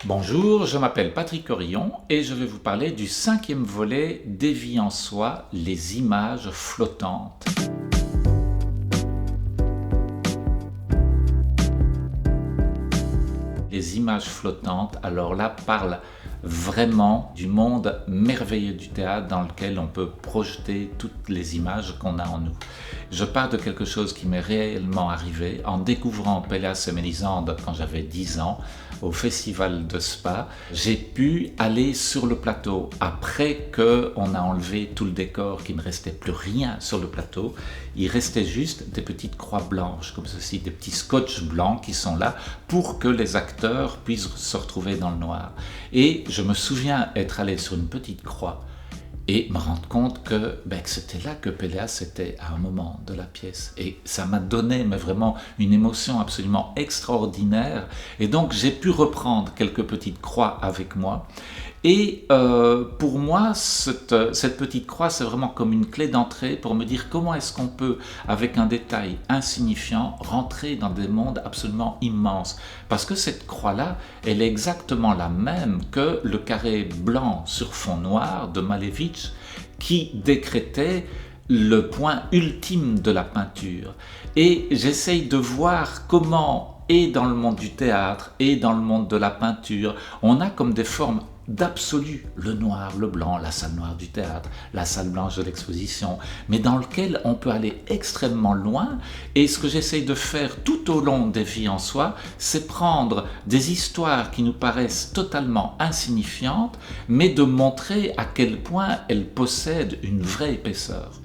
Bonjour, je m'appelle Patrick Orillon et je vais vous parler du 5e volet d'Evie en soi, les images flottantes. Les images flottantes, alors là, parlent vraiment du monde merveilleux du théâtre dans lequel on peut projeter toutes les images qu'on a en nous. Je pars de quelque chose qui m'est réellement arrivé en découvrant Péléas et Mélisande quand j'avais 10 ans au festival de Spa. J'ai pu aller sur le plateau après qu'on a enlevé tout le décor, qu'il ne restait plus rien sur le plateau. Il restait juste des petites croix blanches comme ceci, des petits scotch blancs qui sont là pour que les acteurs puissent se retrouver dans le noir. Et je me souviens être allé sur une petite croix et me rendre compte que c'était là que Péléas était à un moment de la pièce. Et ça m'a donné vraiment une émotion absolument extraordinaire. Et donc j'ai pu reprendre quelques petites croix avec moi. Et pour moi, cette petite croix, c'est vraiment comme une clé d'entrée pour me dire comment est-ce qu'on peut, avec un détail insignifiant, rentrer dans des mondes absolument immenses. Parce que cette croix-là, elle est exactement la même que le carré blanc sur fond noir de Malevich qui décrétait le point ultime de la peinture. Et j'essaye de voir comment, et dans le monde du théâtre, et dans le monde de la peinture, on a comme des formes d'absolu, le noir, le blanc, la salle noire du théâtre, la salle blanche de l'exposition, mais dans lequel on peut aller extrêmement loin. Et ce que j'essaye de faire tout au long d'Evie en soi, c'est prendre des histoires qui nous paraissent totalement insignifiantes, mais de montrer à quel point elles possèdent une vraie épaisseur.